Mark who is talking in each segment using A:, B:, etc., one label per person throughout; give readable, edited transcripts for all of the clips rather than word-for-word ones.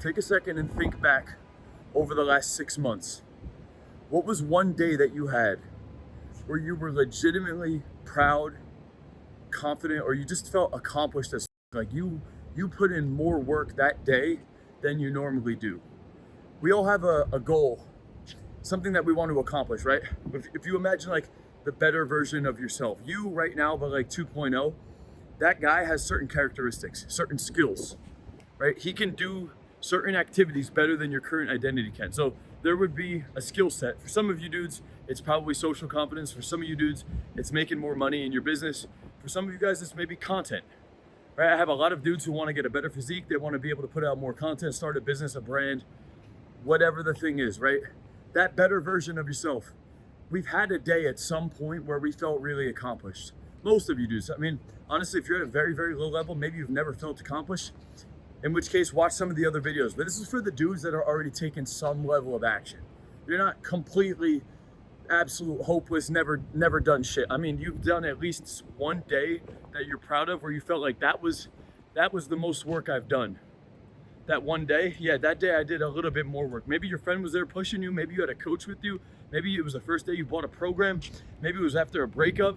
A: take a second and think back over the last 6 months. What was one day that you had where you were legitimately proud, confident, or you just felt accomplished as like you put in more work that day than you normally do? We all have a goal, something that we want to accomplish, right? If you imagine like the better version of yourself, you right now, but like 2.0, that guy has certain characteristics, certain skills, right? He can do certain activities better than your current identity can. So there would be a skill set. For some of you dudes, it's probably social confidence. For some of you dudes, it's making more money in your business. For some of you guys, it's maybe content, right? I have a lot of dudes who want to get a better physique. They want to be able to put out more content, start a business, a brand, whatever the thing is, right? That better version of yourself. We've had a day at some point where we felt really accomplished. Most of you do. I mean, honestly, if you're at a very, very low level, maybe you've never felt accomplished, in which case watch some of the other videos. But this is for the dudes that are already taking some level of action. You're not completely absolute hopeless, never done shit. I mean, you've done at least one day that you're proud of where you felt like that was the most work I've done. That one day, yeah, that day I did a little bit more work. Maybe your friend was there pushing you. Maybe you had a coach with you. Maybe it was the first day you bought a program. Maybe it was after a breakup.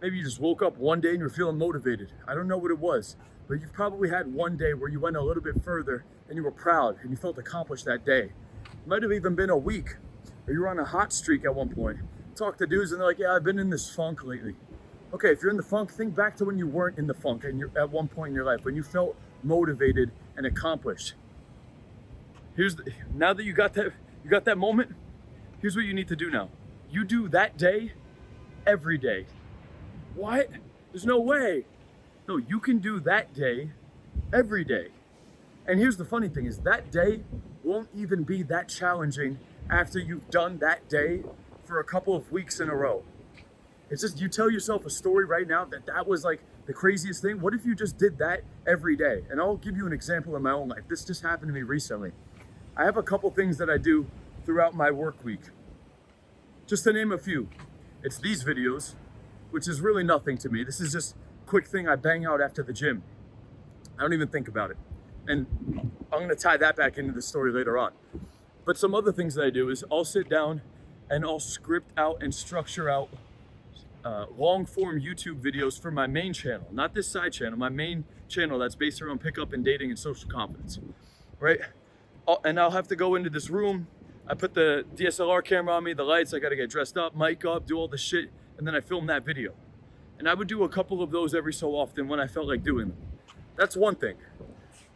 A: Maybe you just woke up one day and you're feeling motivated. I don't know what it was, but you've probably had one day where you went a little bit further and you were proud and you felt accomplished that day. It might have even been a week, or you were on a hot streak at one point. Talk to dudes and they're like, yeah, I've been in this funk lately. Okay, if you're in the funk, think back to when you weren't in the funk and you're at one point in your life, when you felt motivated and accomplished. Now that you got that moment, here's what you need to do now. You do that day every day. What? There's no way. No, you can do that day every day. And here's the funny thing is that day won't even be that challenging after you've done that day for a couple of weeks in a row. It's just, you tell yourself a story right now that was like the craziest thing. What if you just did that every day? And I'll give you an example in my own life. This just happened to me recently. I have a couple things that I do throughout my work week. Just to name a few, it's these videos, which is really nothing to me. This is just a quick thing I bang out after the gym. I don't even think about it. And I'm gonna tie that back into the story later on. But some other things that I do is I'll sit down and I'll script out and structure out long form YouTube videos for my main channel, not this side channel, my main channel that's based around pickup and dating and social confidence, right? And I'll have to go into this room. I put the DSLR camera on me, the lights, I gotta get dressed up, mic up, do all the shit, and then I film that video. And I would do a couple of those every so often when I felt like doing them. That's one thing.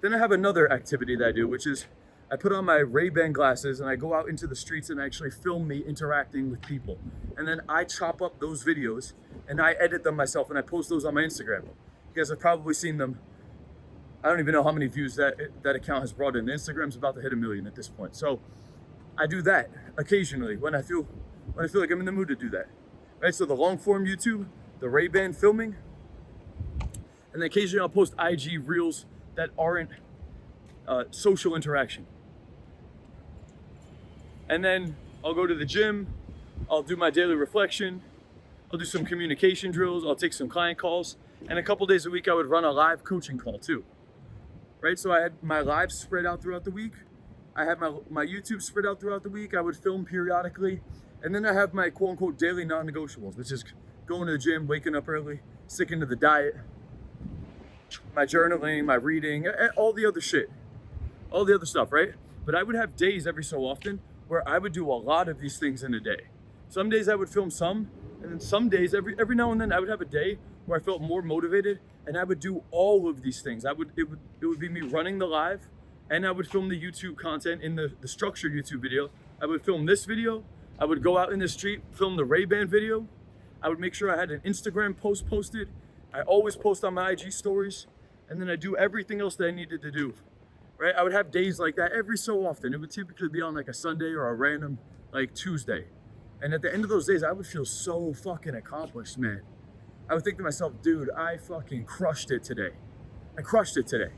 A: Then I have another activity that I do, which is I put on my Ray-Ban glasses and I go out into the streets and I actually film me interacting with people. And then I chop up those videos and I edit them myself and I post those on my Instagram. You guys have probably seen them. I don't even know how many views that account has brought in. Instagram's about to hit 1 million at this point. So I do that occasionally when I feel like I'm in the mood to do that. Right? So the long form YouTube, the Ray-Ban filming, and then occasionally I'll post IG reels that aren't social interaction. And then I'll go to the gym, I'll do my daily reflection, I'll do some communication drills, I'll take some client calls, and a couple days a week I would run a live coaching call too. Right? So I had my lives spread out throughout the week. I had my YouTube spread out throughout the week. I would film periodically. And then I have my quote unquote daily non-negotiables, which is going to the gym, waking up early, sticking to the diet, my journaling, my reading, all the other shit, all the other stuff, right? But I would have days every so often where I would do a lot of these things in a day. Some days I would film some, and then some days, every now and then I would have a day where I felt more motivated and I would do all of these things. It would be me running the live, and I would film the YouTube content in the structured YouTube video. I would film this video. I would go out in the street, film the Ray-Ban video. I would make sure I had an Instagram post posted. I always post on my IG stories. And then I do everything else that I needed to do, right? I would have days like that every so often. It would typically be on like a Sunday or a random like Tuesday. And at the end of those days, I would feel so fucking accomplished, man. I would think to myself, dude, I fucking crushed it today. I crushed it today.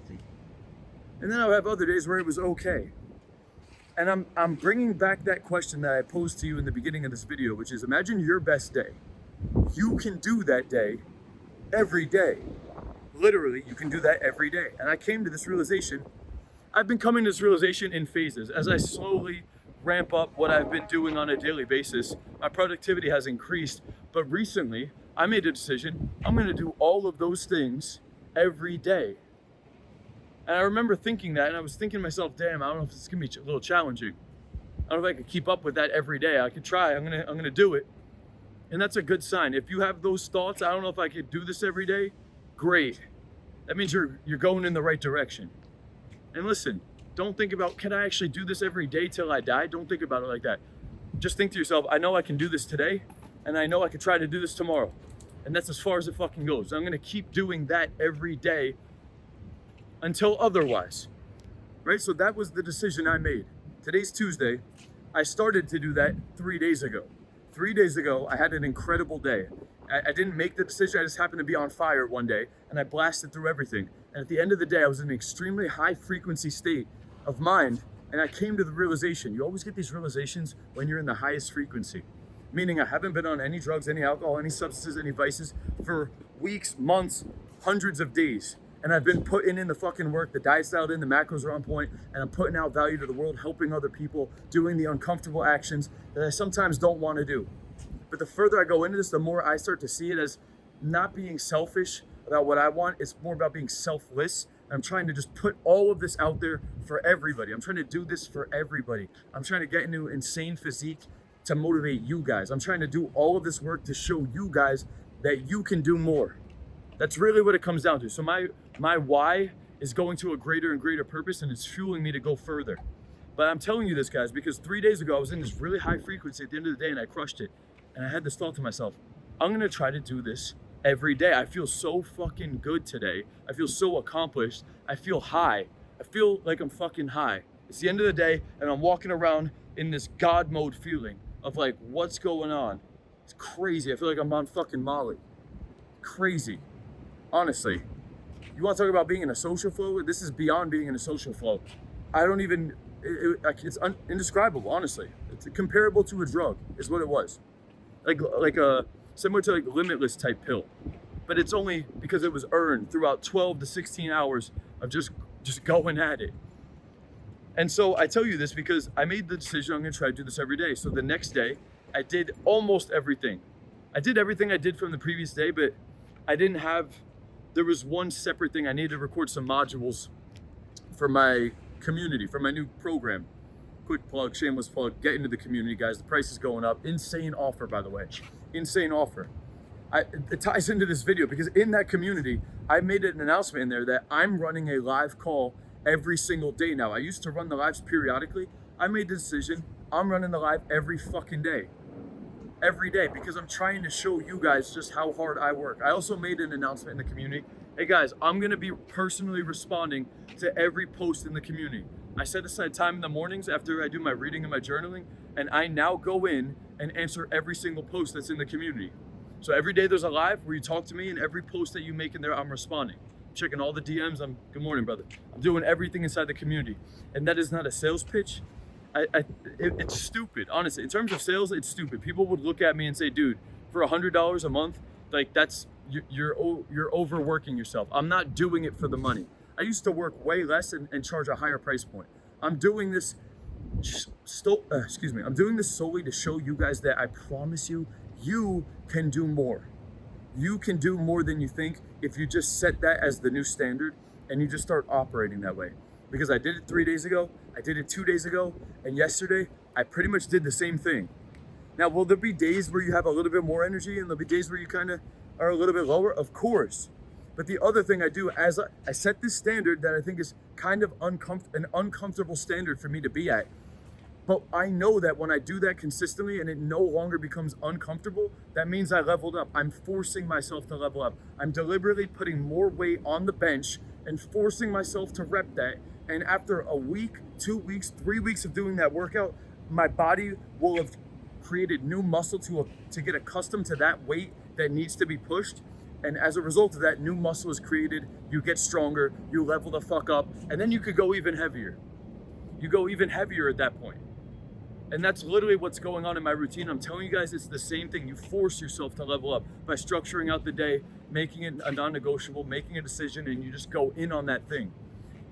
A: And then I would have other days where it was okay. And I'm bringing back that question that I posed to you in the beginning of this video, which is imagine your best day. You can do that day every day. Literally, you can do that every day. And I came to this realization. I've been coming to this realization in phases. As I slowly ramp up what I've been doing on a daily basis, my productivity has increased. But recently, I made a decision. I'm going to do all of those things every day. And I remember thinking that, and I was thinking to myself, damn, I don't know if it's going to be a little challenging. I don't know if I could keep up with that every day. I could try. I'm gonna do it. And that's a good sign. If you have those thoughts, I don't know if I could do this every day, great. That means you're going in the right direction. And listen, don't think about, can I actually do this every day till I die? Don't think about it like that. Just think to yourself, I know I can do this today, and I know I can try to do this tomorrow. And that's as far as it fucking goes. I'm gonna keep doing that every day until otherwise, right? So that was the decision I made. Today's Tuesday. I started to do that 3 days ago. 3 days ago, I had an incredible day. I didn't make the decision, I just happened to be on fire one day, and I blasted through everything. And at the end of the day, I was in an extremely high frequency state of mind, and I came to the realization, you always get these realizations when you're in the highest frequency. Meaning I haven't been on any drugs, any alcohol, any substances, any vices for weeks, months, hundreds of days. And I've been putting in the fucking work, the diet's dialed in, the macros are on point, and I'm putting out value to the world, helping other people, doing the uncomfortable actions that I sometimes don't want to do. But the further I go into this, the more I start to see it as not being selfish about what I want. It's more about being selfless. I'm trying to just put all of this out there for everybody. I'm trying to do this for everybody. I'm trying to get into insane physique to motivate you guys. I'm trying to do all of this work to show you guys that you can do more. That's really what it comes down to. So my why is going to a greater and greater purpose, and it's fueling me to go further. But I'm telling you this, guys, because 3 days ago I was in this really high frequency at the end of the day and I crushed it. And I had this thought to myself, I'm gonna try to do this every day. I feel so fucking good today. I feel so accomplished. I feel high. I feel like I'm fucking high. It's the end of the day and I'm walking around in this God mode feeling of like, what's going on? It's crazy. I feel like I'm on fucking Molly. Crazy. Honestly. You want to talk about being in a social flow? This is beyond being in a social flow. I don't even, it's indescribable, honestly. It's comparable to a drug, is what it was. Like a, similar to like Limitless type pill. But it's only because it was earned throughout 12 to 16 hours of just going at it. And so I tell you this because I made the decision I'm gonna try to do this every day. So the next day, I did almost everything. I did everything I did from the previous day, but there was one separate thing. I needed to record some modules for my community, for my new program. Quick plug, shameless plug, get into the community, guys. The price is going up. Insane offer, by the way. Insane offer. It ties into this video because in that community, I made an announcement in there that I'm running a live call every single day now. I used to run the lives periodically. I made the decision, I'm running the live every fucking day. Every day, because I'm trying to show you guys just how hard I work. I also made an announcement in the community. Hey guys, I'm gonna be personally responding to every post in the community. I set aside time in the mornings after I do my reading and my journaling, and I now go in and answer every single post that's in the community. So every day there's a live where you talk to me, and every post that you make in there, I'm responding. I'm checking all the DMs, good morning, brother. I'm doing everything inside the community. And that is not a sales pitch. It's stupid, honestly. In terms of sales, it's stupid. People would look at me and say, dude, for $100 a month, like you're overworking yourself. I'm not doing it for the money. I used to work way less and charge a higher price point. I'm doing this, I'm doing this solely to show you guys that I promise you, you can do more. You can do more than you think if you just set that as the new standard and you just start operating that way. Because I did it 3 days ago, I did it 2 days ago, and yesterday, I pretty much did the same thing. Now, will there be days where you have a little bit more energy and there'll be days where you kind of are a little bit lower? Of course. But the other thing I do, as I set this standard that I think is kind of an uncomfortable standard for me to be at. But I know that when I do that consistently and it no longer becomes uncomfortable, that means I leveled up. I'm forcing myself to level up. I'm deliberately putting more weight on the bench and forcing myself to rep that. And after a week, 2 weeks, 3 weeks of doing that workout, my body will have created new muscle to get accustomed to that weight that needs to be pushed. And as a result of that, new muscle is created, you get stronger, you level the fuck up, and then you could go even heavier. You go even heavier at that point. And that's literally what's going on in my routine. I'm telling you guys, it's the same thing. You force yourself to level up by structuring out the day, making it a non-negotiable, making a decision, and you just go in on that thing.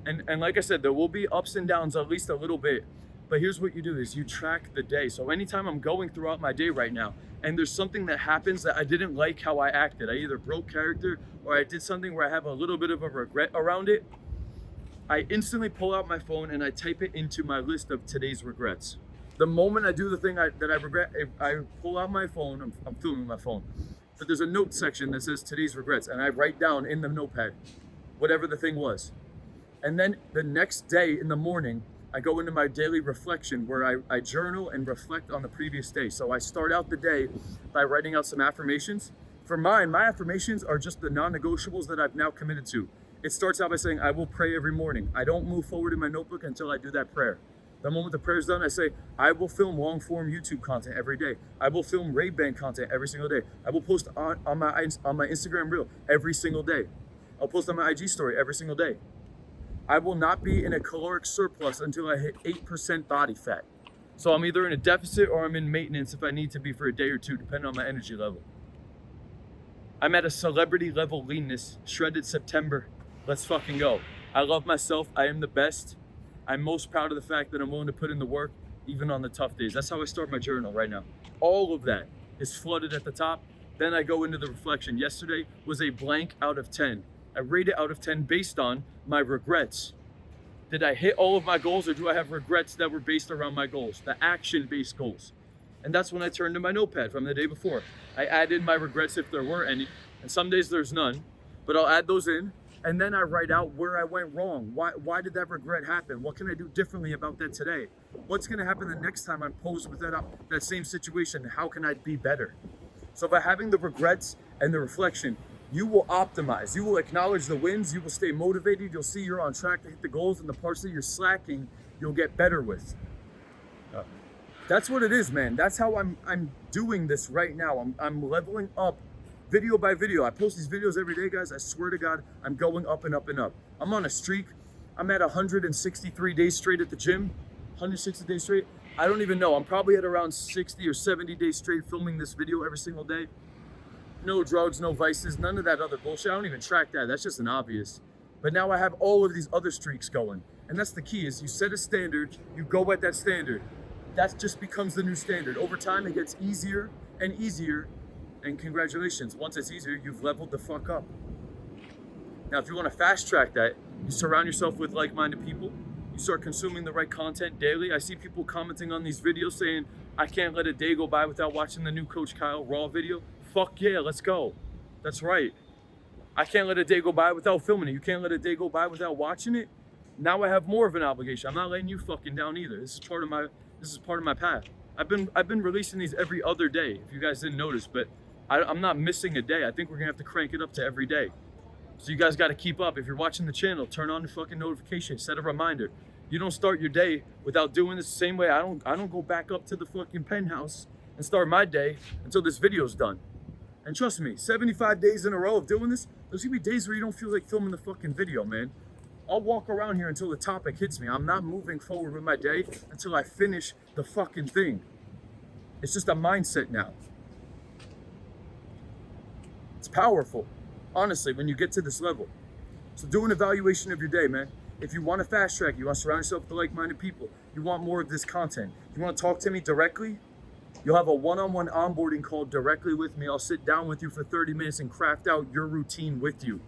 A: And like I said, there will be ups and downs at least a little bit. But here's what you do is you track the day. So anytime I'm going throughout my day right now and there's something that happens that I didn't like how I acted, I either broke character or I did something where I have a little bit of a regret around it, I instantly pull out my phone and I type it into my list of today's regrets. The moment I do the thing that I regret, I pull out my phone, I'm filming my phone, but there's a note section that says today's regrets, and I write down in the notepad whatever the thing was. And then the next day in the morning, I go into my daily reflection where I journal and reflect on the previous day. So I start out the day by writing out some affirmations. For mine, my affirmations are just the non-negotiables that I've now committed to. It starts out by saying, I will pray every morning. I don't move forward in my notebook until I do that prayer. The moment the prayer is done, I say, I will film long-form YouTube content every day. I will film Ray-Ban content every single day. I will post on my Instagram reel every single day. I'll post on my IG story every single day. I will not be in a caloric surplus until I hit 8% body fat. So I'm either in a deficit or I'm in maintenance if I need to be for a day or two, depending on my energy level. I'm at a celebrity level leanness, shredded September. Let's fucking go. I love myself. I am the best. I'm most proud of the fact that I'm willing to put in the work, even on the tough days. That's how I start my journal right now. All of that is flooded at the top. Then I go into the reflection. Yesterday was a blank out of 10. I rate it out of 10 based on my regrets. Did I hit all of my goals, or do I have regrets that were based around my goals, the action-based goals? And that's when I turned to my notepad from the day before. I add in my regrets if there were any, and some days there's none, but I'll add those in, and then I write out where I went wrong. Why did that regret happen? What can I do differently about that today? What's gonna happen the next time I'm posed with that same situation? How can I be better? So by having the regrets and the reflection, you will optimize, you will acknowledge the wins, you will stay motivated, you'll see you're on track to hit the goals, and the parts that you're slacking, you'll get better with. That's what it is, man. That's how I'm doing this right now. I'm leveling up video by video. I post these videos every day, guys. I swear to God, I'm going up and up and up. I'm on a streak. I'm at 163 days straight at the gym. 160 days straight. I don't even know. I'm probably at around 60 or 70 days straight filming this video every single day. No drugs, no vices, none of that other bullshit. I don't even track that. That's just an obvious. But now I have all of these other streaks going. And that's the key, is you set a standard, you go at that standard. That just becomes the new standard. Over time, it gets easier and easier. And congratulations, once it's easier, you've leveled the fuck up. Now, if you want to fast track that, you surround yourself with like-minded people. You start consuming the right content daily. I see people commenting on these videos saying, I can't let a day go by without watching the new Coach Kyle Raw video. Fuck yeah, let's go. That's right. I can't let a day go by without filming it. You can't let a day go by without watching it. Now I have more of an obligation. I'm not letting you fucking down either. This is part of my path. I've been releasing these every other day, if you guys didn't notice, but I'm not missing a day. I think we're gonna have to crank it up to every day. So you guys gotta keep up. If you're watching the channel, turn on the fucking notification, set a reminder. You don't start your day without doing this the same way. I don't go back up to the fucking penthouse and start my day until this video's done. And trust me, 75 days in a row of doing this, there's gonna be days where you don't feel like filming the fucking video, man. I'll walk around here until the topic hits me. I'm not moving forward with my day until I finish the fucking thing. It's just a mindset now. It's powerful, honestly, when you get to this level. So do an evaluation of your day, man. If you want to fast track, you want to surround yourself with like-minded people, you want more of this content, you want to talk to me directly, you'll have a one-on-one onboarding call directly with me. I'll sit down with you for 30 minutes and craft out your routine with you.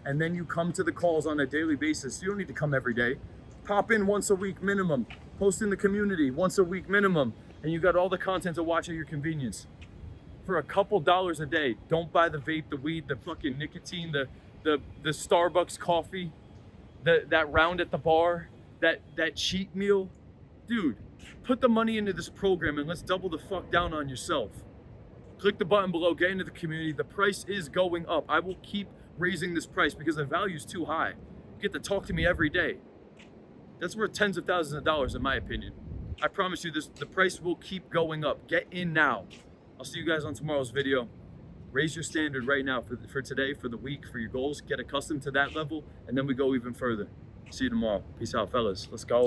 A: And then you come to the calls on a daily basis. You don't need to come every day. Pop in once a week minimum. Post in the community once a week minimum. And you got all the content to watch at your convenience. For a couple dollars a day, don't buy the vape, the weed, the fucking nicotine, the Starbucks coffee, that round at the bar, that cheat meal. Dude, put the money into this program and let's double the fuck down on yourself. Click the button below, get into the community. The price is going up. I will keep raising this price because the value is too high. You get to talk to me every day. That's worth tens of thousands of dollars in my opinion. I promise you this, the price will keep going up. Get in now. I'll see you guys on tomorrow's video. Raise your standard right now for today, for the week, for your goals. Get accustomed to that level, and then we go even further. See you tomorrow. Peace out, fellas. Let's go.